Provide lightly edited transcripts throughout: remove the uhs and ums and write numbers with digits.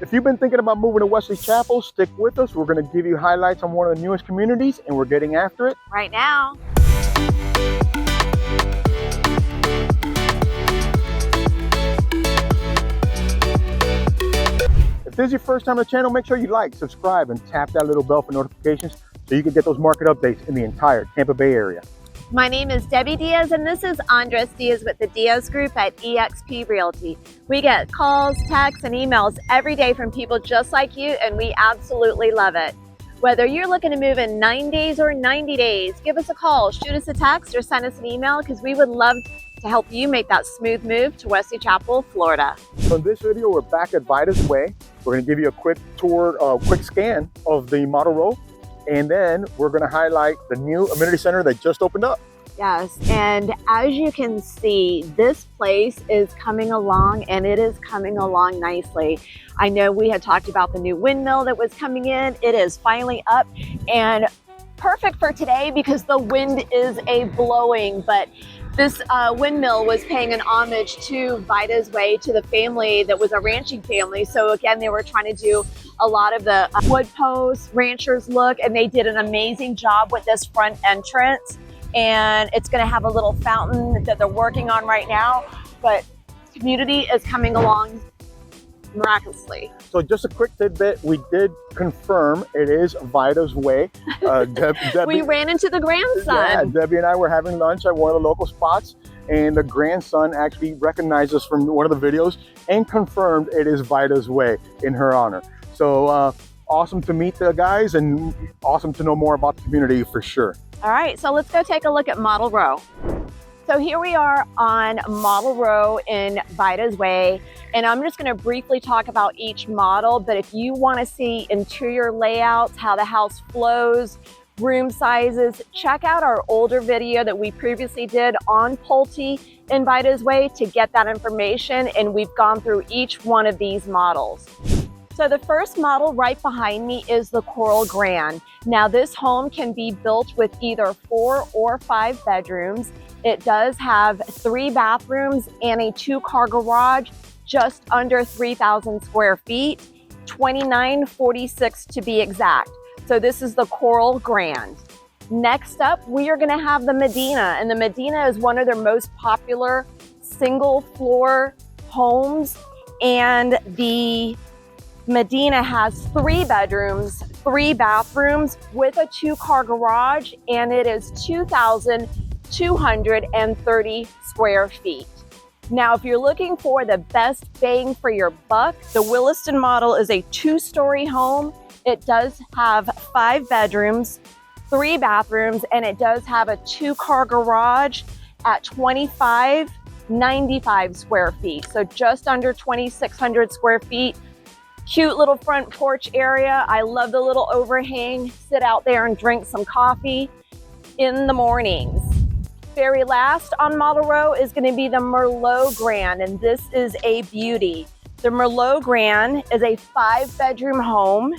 If you've been thinking about moving to Wesley Chapel, stick with us. We're going to give you highlights on one of the newest communities, and we're getting after it right now. If this is your first time on the channel, make sure you like, subscribe, and tap that little bell for notifications so you can get those market updates in the entire Tampa Bay area. My name is Debbie Diaz, and this is Andres Diaz with the Diaz Group at eXp Realty. We get calls, texts, and emails every day from people just like you, and we absolutely love it. Whether you're looking to move in 9 days or 90 days, give us a call, shoot us a text, or send us an email because we would love to help you make that smooth move to Wesley Chapel, Florida. So in this video, we're back at Vidas Way. We're going to give you a quick tour, quick scan of the model row. And then we're going to highlight the new amenity center that just opened up. Yes, and as you can see, this place is coming along, and it is coming along nicely. I know we had talked about the new windmill that was coming in. It is finally up and perfect for today because the wind is blowing, but this windmill was paying an homage to Vida's Way, to the family that was a ranching family. So again, they were trying to do a lot of the wood posts, ranchers look, and they did an amazing job with this front entrance. And it's going to have a little fountain that they're working on right now, but the community is coming along miraculously. So just a quick tidbit, we did confirm it is Vida's Way. Debbie, we ran into the grandson. Yeah, Debbie and I were having lunch at one of the local spots, and the grandson actually recognized us from one of the videos and confirmed it is Vida's Way in her honor. So awesome to meet the guys and awesome to know more about the community for sure. All right, so let's go take a look at Model Row. So here we are on Model Row in Vida's Way, and I'm just going to briefly talk about each model, but if you want to see interior layouts, how the house flows, room sizes, check out our older video that we previously did on Pulte in Vida's Way to get that information, and we've gone through each one of these models. So the first model right behind me is the Coral Grand. Now this home can be built with either 4 or 5 bedrooms. It does have 3 bathrooms and a 2-car garage, just under 3,000 square feet, 2,946 to be exact. So this is the Coral Grand. Next up, we are gonna have the Medina, and the Medina is one of their most popular single floor homes, and the Medina has 3 bedrooms, 3 bathrooms with a 2-car garage, and it is 2,230 square feet. Now, if you're looking for the best bang for your buck, the Williston model is a 2-story home. It does have 5 bedrooms, 3 bathrooms, and it does have a 2-car garage at 2,595 square feet. So just under 2,600 square feet. Cute little front porch area. I love the little overhang. Sit out there and drink some coffee in the mornings. Very last on Model Row is going to be the Merlot Grand, and this is a beauty. The Merlot Grand is a 5-bedroom home.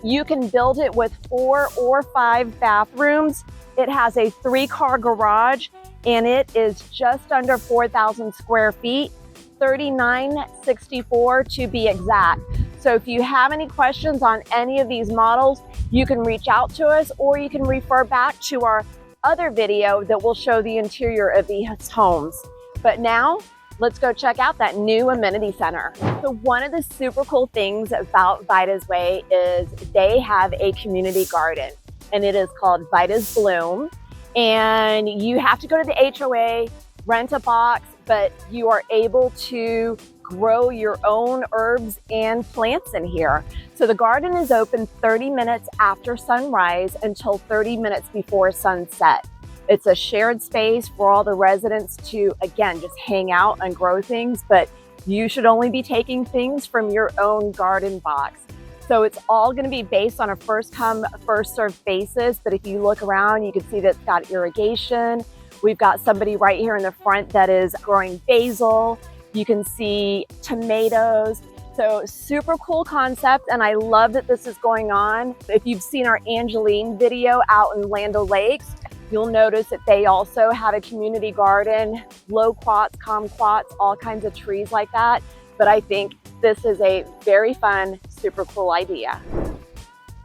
You can build it with 4 or 5 bathrooms. It has a 3-car garage, and it is just under 4,000 square feet, 3,964 to be exact. So if you have any questions on any of these models, you can reach out to us, or you can refer back to our other video that will show the interior of these homes. But now, let's go check out that new amenity center. So one of the super cool things about Vida's Way is they have a community garden, and it is called Vida's Bloom. And you have to go to the HOA, rent a box, but you are able to grow your own herbs and plants in here. So the garden is open 30 minutes after sunrise until 30 minutes before sunset. It's a shared space for all the residents to, again, just hang out and grow things, but you should only be taking things from your own garden box. So it's all going to be based on a first come, first served basis. But if you look around, you can see that it's got irrigation. We've got somebody right here in the front that is growing basil. You can see tomatoes. So super cool concept, and I love that this is going on. If you've seen our Angeline video out in Land O'Lakes, you'll notice that they also have a community garden, loquats, kumquats, all kinds of trees like that. But I think this is a very fun, super cool idea.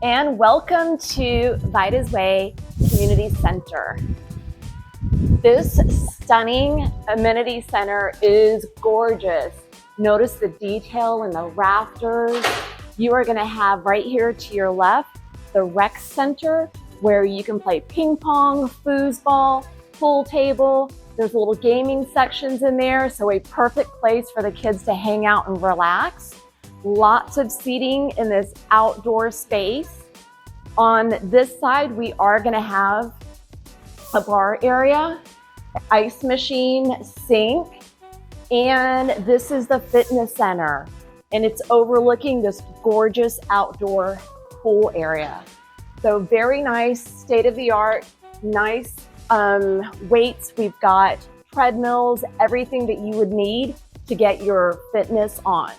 And welcome to Vidas Way Community Center. This stunning amenity center is gorgeous. Notice the detail in the rafters. You are going to have right here to your left the rec center where you can play ping pong, foosball, pool table. There's little gaming sections in there, so a perfect place for the kids to hang out and relax. Lots of seating in this outdoor space. On this side, we are going to have a bar area, ice machine, sink, and this is the fitness center, and it's overlooking this gorgeous outdoor pool area. So very nice, state-of-the-art, nice weights. We've got treadmills, everything that you would need to get your fitness on.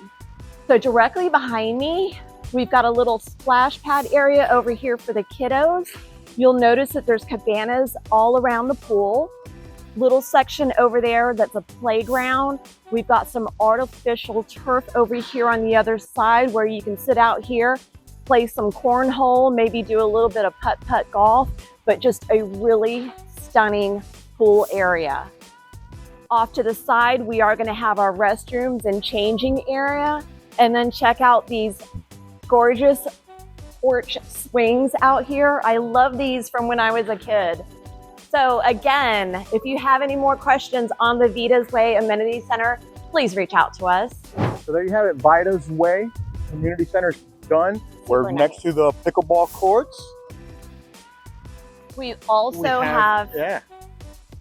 So directly behind me, we've got a little splash pad area over here for the kiddos. You'll notice that there's cabanas all around the pool. Little section over there that's a playground. We've got some artificial turf over here on the other side where you can sit out here, play some cornhole, maybe do a little bit of putt-putt golf, but just a really stunning pool area. Off to the side, we are going to have our restrooms and changing area. And then check out these gorgeous porch swings out here. I love these from when I was a kid. So again, if you have any more questions on the Vidas Way Amenity Center, please reach out to us. So there you have it, Vidas Way Community Center is done. We're next to the pickleball courts. We also have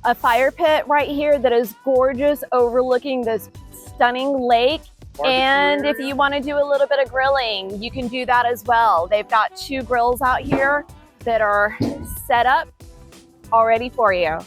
a fire pit right here that is gorgeous, overlooking this stunning lake. And if you want to do a little bit of grilling, you can do that as well. They've got 2 grills out here that are set up already for you.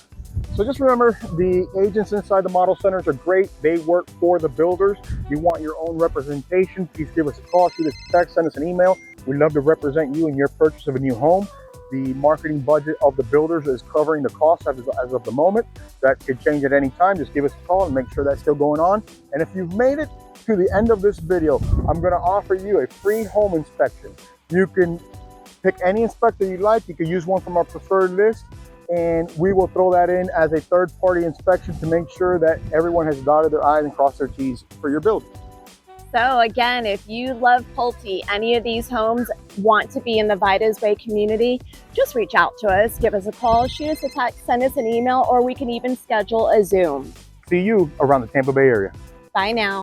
So just remember, the agents inside the model centers are great. They work for the builders. You want your own representation, please give us a call, shoot us a text, send us an email. We'd love to represent you in your purchase of a new home. The marketing budget of the builders is covering the cost as of the moment. That could change at any time. Just give us a call and make sure that's still going on. And if you've made it to the end of this video, I'm going to offer you a free home inspection. You can pick any inspector you like. You can use one from our preferred list, and we will throw that in as a third-party inspection to make sure that everyone has dotted their I's and crossed their T's for your building. So again, if you love Pulte, any of these homes want to be in the Vidas Way community, just reach out to us, give us a call, shoot us a text, send us an email, or we can even schedule a Zoom. See you around the Tampa Bay area. Bye now.